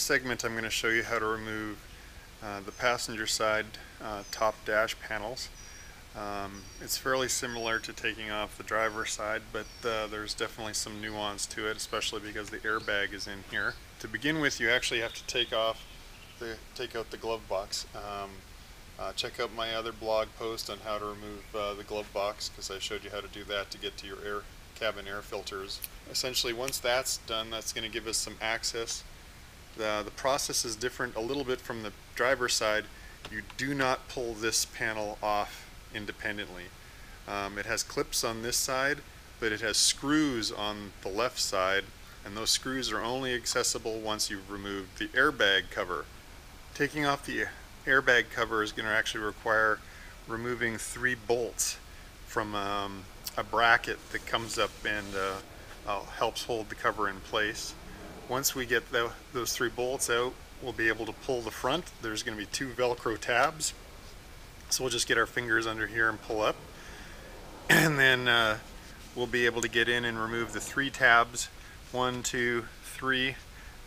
segment I'm going to show you how to remove the passenger side top dash panels. It's fairly similar to taking off the driver's side, but there's definitely some nuance to it, especially because the airbag is in here. To begin with, you actually have to take out the glove box. Check out my other blog post on how to remove the glove box, because I showed you how to do that to get to your cabin air filters. Essentially, once that's done, that's going to give us some access. The process is different a little bit from the driver's side. You do not pull this panel off independently. It has clips on this side, but it has screws on the left side, and those screws are only accessible once you've removed the airbag cover. Taking off the airbag cover is going to actually require removing 3 bolts from a bracket that comes up and helps hold the cover in place. Once we get those 3 bolts out, we'll be able to pull the front. There's going to be 2 velcro tabs, so we'll just get our fingers under here and pull up, and then we'll be able to get in and remove the 3 tabs, 1, 2, 3,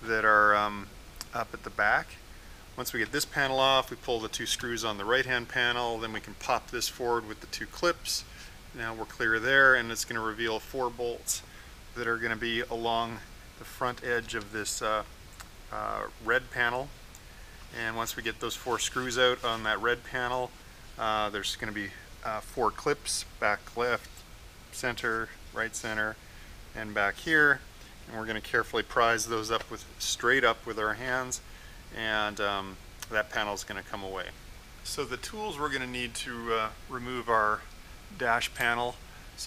that are up at the back. Once we get this panel off, we pull the 2 screws on the right hand panel, then we can pop this forward with the 2 clips. Now we're clear there, and it's going to reveal 4 bolts that are going to be along the front edge of this red panel. And once we get those 4 screws out on that red panel, there's going to be 4 clips, back left, center, right center, and back here. And we're going to carefully prise those up straight up with our hands, and that panel is going to come away. So the tools we're going to need to remove our dash panel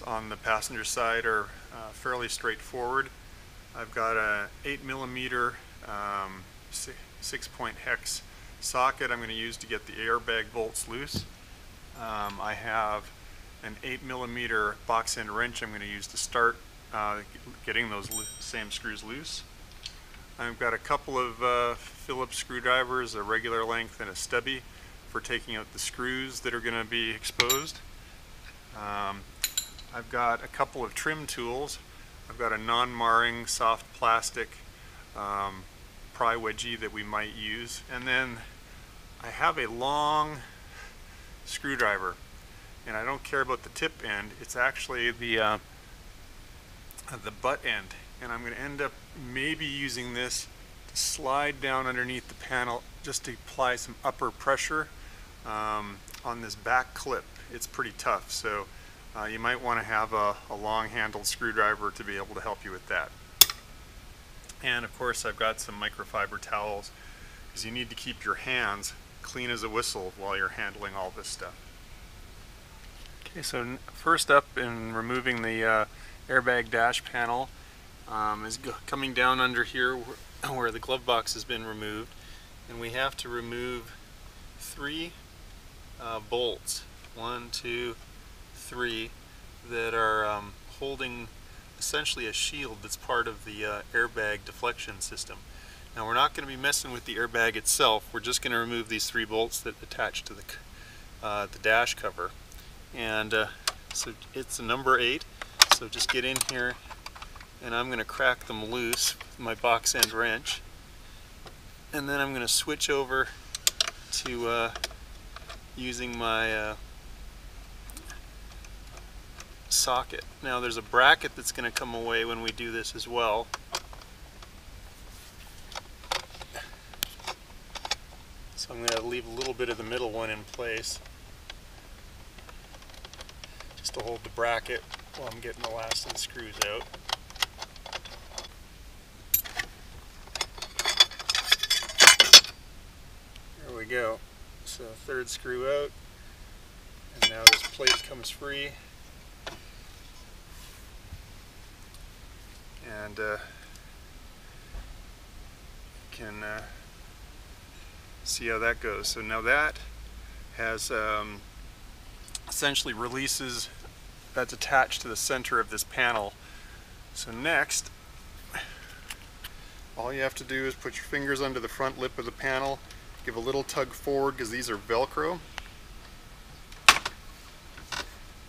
on the passenger side are fairly straightforward. I've got a 8mm 6-point hex socket I'm going to use to get the airbag bolts loose. I have an 8mm box end wrench I'm going to use to start getting those same screws loose. I've got a couple of Phillips screwdrivers, a regular length and a stubby, for taking out the screws that are going to be exposed. I've got a couple of trim tools. I've got a non-marring soft plastic pry wedgie that we might use, and then I have a long screwdriver, and I don't care about the tip end. It's actually the butt end, and I'm going to end up maybe using this to slide down underneath the panel just to apply some upper pressure on this back clip. It's pretty tough, so you might want to have a long-handled screwdriver to be able to help you with that. And of course, I've got some microfiber towels, because you need to keep your hands clean as a whistle while you're handling all this stuff. Okay, so first up in removing the airbag dash panel is coming down under here where the glove box has been removed, and we have to remove 3 bolts, 1, 2, 3, that are holding essentially a shield that's part of the airbag deflection system. Now we're not going to be messing with the airbag itself. We're just going to remove these 3 bolts that attach to the dash cover, and so it's a number 8. So just get in here, and I'm going to crack them loose with my box end wrench, and then I'm going to switch over to using my socket. Now there's a bracket that's going to come away when we do this as well. So I'm going to leave a little bit of the middle one in place just to hold the bracket while I'm getting the last of the screws out. There we go. So 3rd screw out, and now this plate comes free. And you can see how that goes. So now that has essentially releases, that's attached to the center of this panel. So next, all you have to do is put your fingers under the front lip of the panel, give a little tug forward, because these are velcro.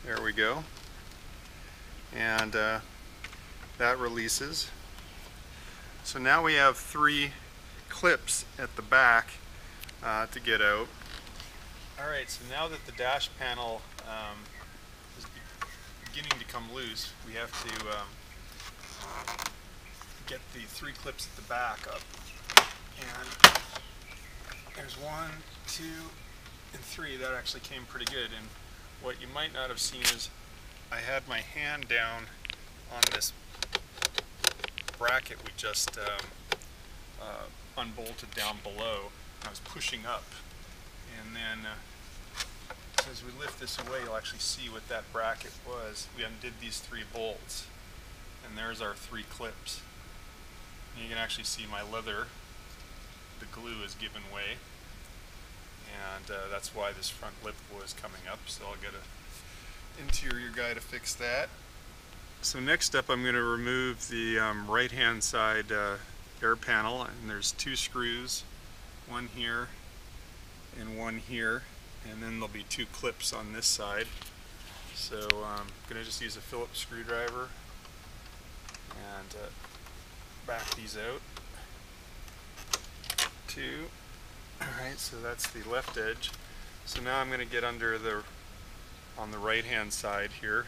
There we go. And that releases. So now we have 3 clips at the back to get out. Alright, so now that the dash panel is beginning to come loose, we have to get the 3 clips at the back up. And there's 1, 2, and 3. That actually came pretty good. And what you might not have seen is I had my hand down on this bracket we just unbolted down below. I was pushing up, and then as we lift this away, you'll actually see what that bracket was. We undid these 3 bolts, and there's our 3 clips. And you can actually see my leather, the glue is given way, and that's why this front lip was coming up. So I'll get an interior guy to fix that. So next up, I'm going to remove the right hand side air panel, and there's 2 screws, one here and one here, and then there'll be 2 clips on this side. So I'm going to just use a Phillips screwdriver and back these out. 2. Alright, so that's the left edge. So now I'm going to get under on the right hand side here,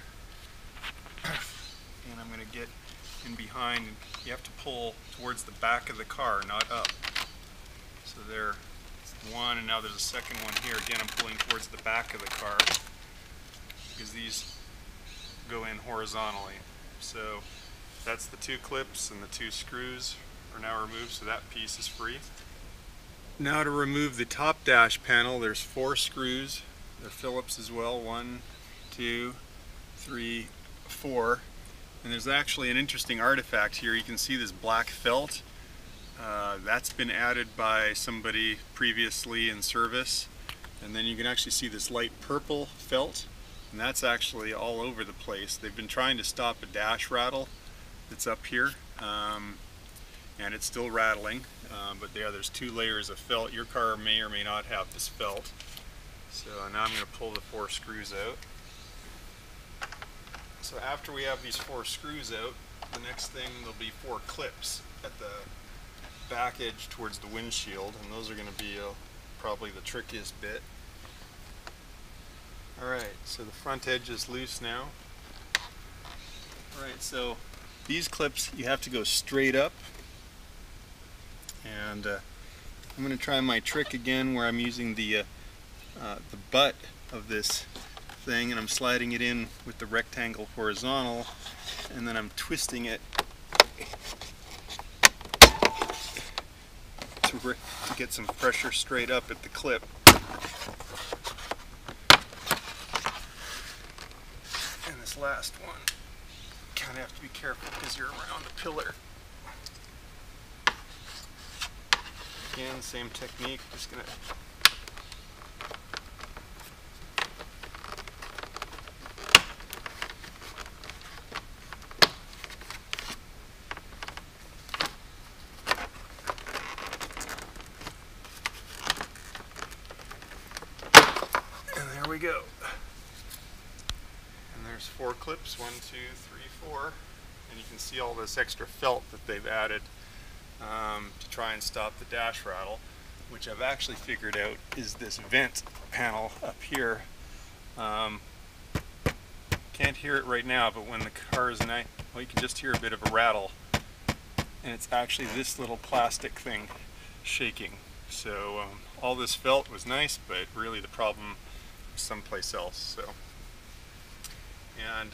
and I'm going to get in behind. You have to pull towards the back of the car, not up. So there's 1, and now there's a second one here. Again, I'm pulling towards the back of the car because these go in horizontally. So that's the 2 clips, and the 2 screws are now removed, so that piece is free. Now to remove the top dash panel, there's 4 screws. They're Phillips as well. 1, 2, 3, 4. And there's actually an interesting artifact here. You can see this black felt. That's been added by somebody previously in service. And then you can actually see this light purple felt, and that's actually all over the place. They've been trying to stop a dash rattle that's up here, and it's still rattling. But yeah, there's 2 layers of felt. Your car may or may not have this felt. So now I'm going to pull the 4 screws out. So after we have these 4 screws out, the next thing, there'll be 4 clips at the back edge towards the windshield, and those are going to be probably the trickiest bit. Alright, so the front edge is loose now. Alright, so these clips, you have to go straight up, and I'm going to try my trick again where I'm using the butt of this thing, and I'm sliding it in with the rectangle horizontal, and then I'm twisting it to get some pressure straight up at the clip. And this last one, kind of have to be careful because you're around the pillar. Again, same technique, just gonna we go. And there's 4 clips, 1, 2, 3, 4, and you can see all this extra felt that they've added to try and stop the dash rattle, which I've actually figured out is this vent panel up here. Can't hear it right now, but when the car is well, you can just hear a bit of a rattle, and it's actually this little plastic thing shaking. So all this felt was nice, but really the problem someplace else. So, and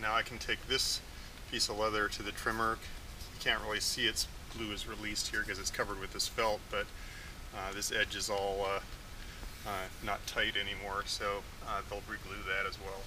now I can take this piece of leather to the trimmer. You can't really see its glue is released here because it's covered with this felt, but this edge is all not tight anymore, so they'll re-glue that as well.